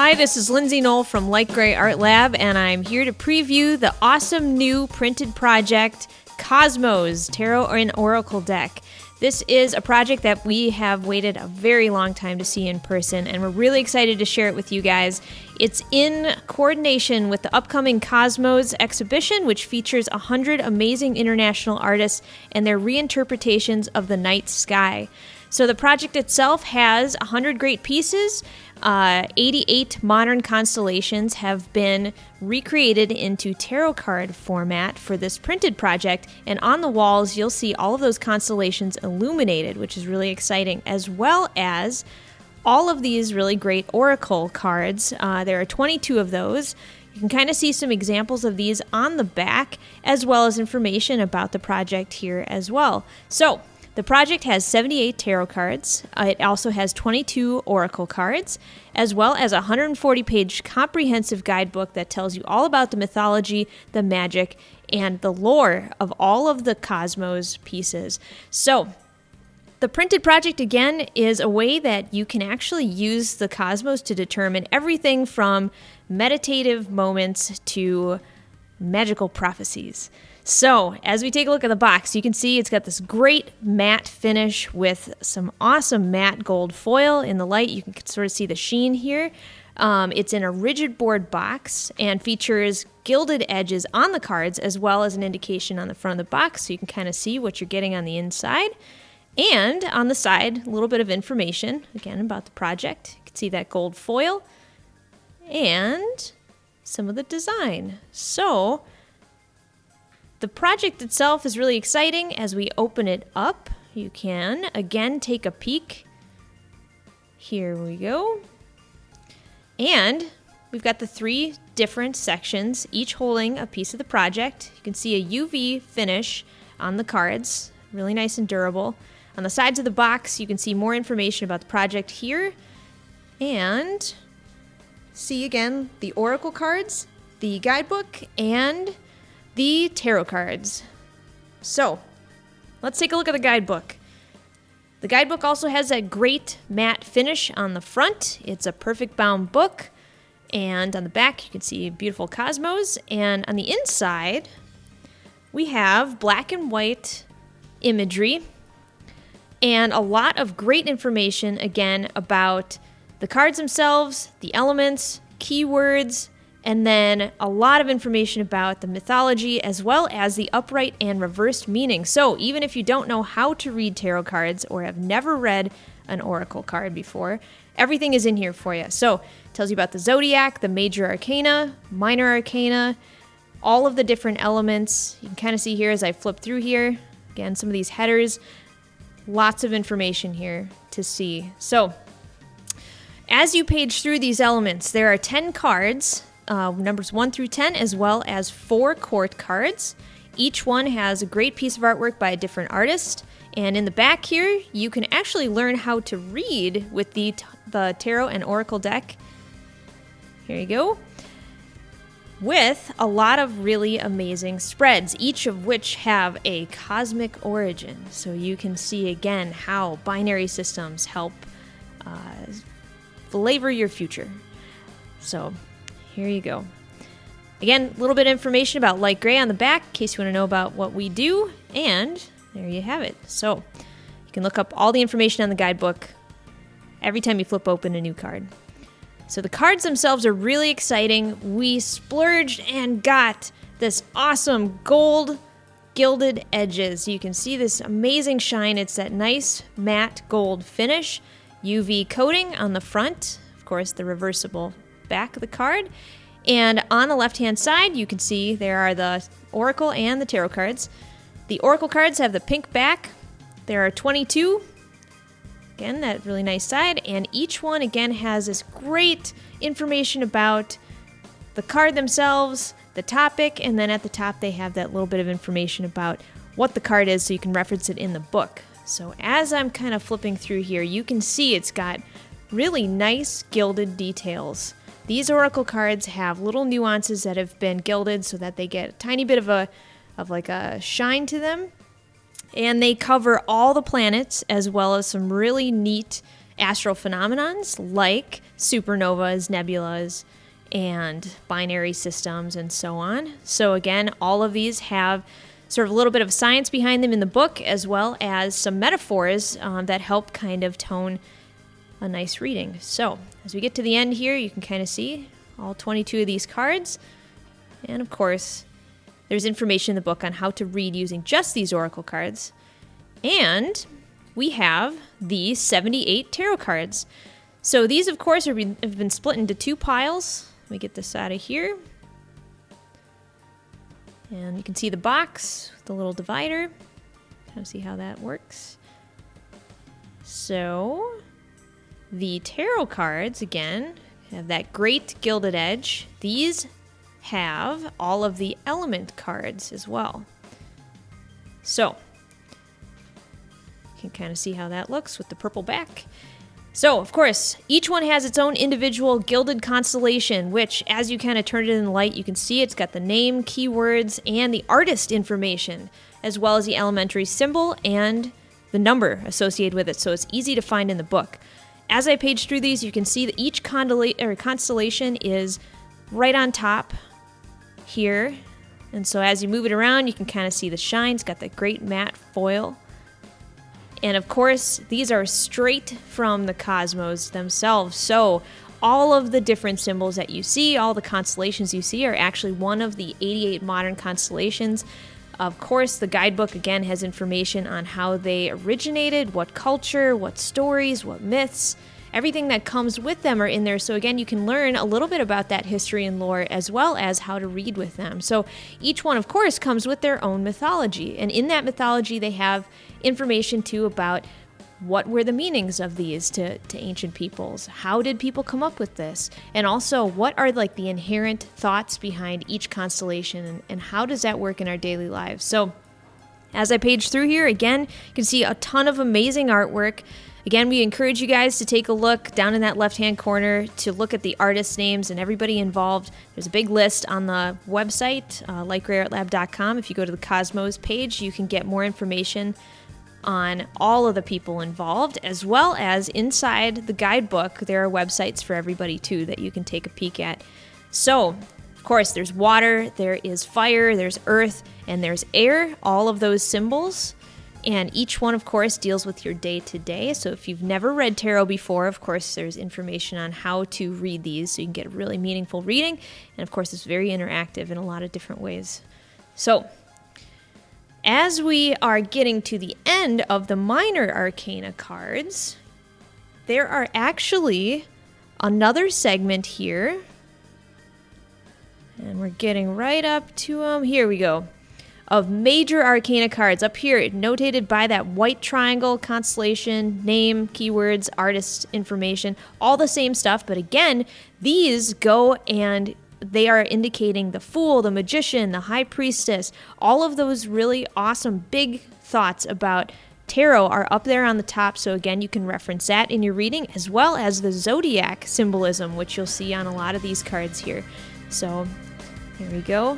Hi, this is Lindsay Knoll from Light Gray Art Lab, and I'm here to preview the awesome new printed project, Cosmos Tarot and Oracle Deck. This is a project that we have waited a very long time to see in person, and we're really excited to share it with you guys. It's in coordination with the upcoming Cosmos exhibition, which features 100 amazing international artists and their reinterpretations of the night sky. So the project itself has 100 great pieces. 88 modern constellations have been recreated into tarot card format for this printed project, and on the walls you'll see all of those constellations illuminated, which is really exciting, as well as all of these really great oracle cards. There are 22 of those. You can kind of see some examples of these on the back, as well as information about the project here as well. So the project has 78 tarot cards. It also has 22 oracle cards, as well as a 140-page comprehensive guidebook that tells you all about the mythology, the magic, and the lore of all of the Cosmos pieces. So the printed project, again, is a way that you can actually use the Cosmos to determine everything from meditative moments to magical prophecies. So, as we take a look at the box, you can see it's got this great matte finish with some awesome matte gold foil in the light. You can sort of see the sheen here. It's in a rigid board box and features gilded edges on the cards, as well as an indication on the front of the box, so you can kind of see what you're getting on the inside. And on the side, a little bit of information, again, about the project. You can see that gold foil and some of the design. So the project itself is really exciting. As we open it up, you can again take a peek. Here we go. And we've got the 3 different sections, each holding a piece of the project. You can see a UV finish on the cards, really nice and durable. On the sides of the box, you can see more information about the project here. And see again the oracle cards, the guidebook, and the tarot cards. So let's take a look at the guidebook. The guidebook also has that great matte finish on the front. It's a perfect bound book. And on the back, you can see beautiful Cosmos. And on the inside, we have black and white imagery and a lot of great information, again, about the cards themselves, the elements, keywords, and then a lot of information about the mythology, as well as the upright and reversed meaning. So even if you don't know how to read tarot cards or have never read an oracle card before, everything is in here for you. So it tells you about the zodiac, the major arcana, minor arcana, all of the different elements. You can kind of see here as I flip through here, again, some of these headers, lots of information here to see. So as you page through these elements, there are 10 cards, numbers 1 through 10, as well as 4 court cards. Each one has a great piece of artwork by a different artist. And in the back here, you can actually learn how to read with the Tarot and Oracle deck. Here you go. With a lot of really amazing spreads, each of which have a cosmic origin. So you can see again how binary systems help flavor your future. So here you go. Again, a little bit of information about Light Gray on the back in case you want to know about what we do. And there you have it. So you can look up all the information on the guidebook every time you flip open a new card. So the cards themselves are really exciting. We splurged and got this awesome gold gilded edges. You can see this amazing shine. It's that nice matte gold finish. UV coating on the front. Of course, the reversible back of the card. And on the left-hand side, you can see there are the Oracle and the Tarot cards. The Oracle cards have the pink back. There are 22. Again, that really nice side. And each one, again, has this great information about the card themselves, the topic, and then at the top they have that little bit of information about what the card is so you can reference it in the book. So as I'm kind of flipping through here, you can see it's got really nice gilded details. These oracle cards have little nuances that have been gilded so that they get a tiny bit of a shine to them. And they cover all the planets as well as some really neat astral phenomenons like supernovas, nebulas, and binary systems, and so on. So again, all of these have sort of a little bit of science behind them in the book, as well as some metaphors that help kind of tone a nice reading. So as we get to the end here, you can kind of see all 22 of these cards. And of course, there's information in the book on how to read using just these oracle cards. And we have the 78 tarot cards. So these, of course, have been split into two piles. Let me get this out of here. And you can see the box, the little divider. Kind of see how that works. So the tarot cards, again, have that great gilded edge. These have all of the element cards as well. So you can kind of see how that looks with the purple back. So, of course, each one has its own individual gilded constellation, which, as you kind of turn it in the light, you can see it's got the name, keywords, and the artist information, as well as the elementary symbol and the number associated with it, so it's easy to find in the book. As I page through these, you can see that each constellation is right on top here, and so as you move it around, you can kind of see the shine. It's got that great matte foil. And of course, these are straight from the cosmos themselves. So all of the different symbols that you see, all the constellations you see, are actually one of the 88 modern constellations. Of course, the guidebook, again, has information on how they originated, what culture, what stories, what myths. Everything that comes with them are in there. So again, you can learn a little bit about that history and lore, as well as how to read with them. So each one, of course, comes with their own mythology. And in that mythology, they have information too about what were the meanings of these to ancient peoples. How did people come up with this? And also, what are like the inherent thoughts behind each constellation, and how does that work in our daily lives? So as I page through here, again, you can see a ton of amazing artwork. Again, we encourage you guys to take a look down in that left-hand corner to look at the artist names and everybody involved. There's a big list on the website, lightgrayartlab.com. If you go to the Cosmos page, you can get more information on all of the people involved, as well as inside the guidebook, there are websites for everybody too that you can take a peek at. So, of course, there's water, there is fire, there's earth, and there's air, all of those symbols. And each one, of course, deals with your day-to-day. So if you've never read tarot before, of course, there's information on how to read these so you can get really meaningful reading. And, of course, it's very interactive in a lot of different ways. So as we are getting to the end of the minor arcana cards, there are actually another segment here. And we're getting right up to them. Here we go. Of major arcana cards up here, notated by that white triangle, constellation, name, keywords, artist information, all the same stuff. But again, these go and they are indicating the Fool, the Magician, the High Priestess. All of those really awesome big thoughts about tarot are up there on the top. So again, you can reference that in your reading, as well as the zodiac symbolism, which you'll see on a lot of these cards here. So here we go.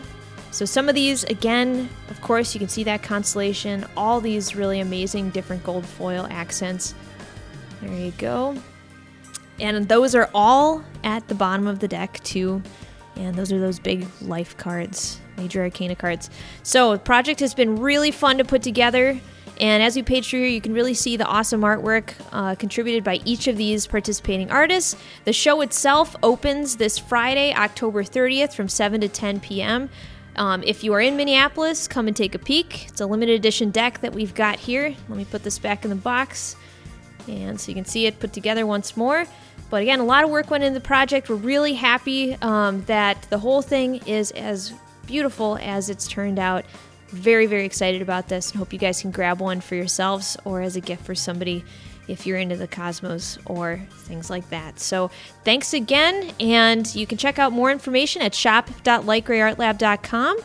So some of these, again, of course, you can see that constellation, all these really amazing different gold foil accents. There you go. And those are all at the bottom of the deck too. And those are those big life cards, major arcana cards. So the project has been really fun to put together. And as we page through here, you can really see the awesome artwork contributed by each of these participating artists. The show itself opens this Friday, October 30th from 7 to 10 p.m. If you are in Minneapolis, come and take a peek. It's a limited edition deck that we've got here. Let me put this back in the box. And so you can see it put together once more. But again, a lot of work went into the project. We're really happy that the whole thing is as beautiful as it's turned out. Very, very excited about this, and hope you guys can grab one for yourselves or as a gift for somebody if you're into the cosmos or things like that. So thanks again, and you can check out more information at shop.lightgrayartlab.com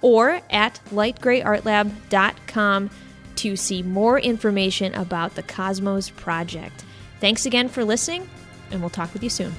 or at lightgrayartlab.com to see more information about the Cosmos project. Thanks again for listening, and we'll talk with you soon.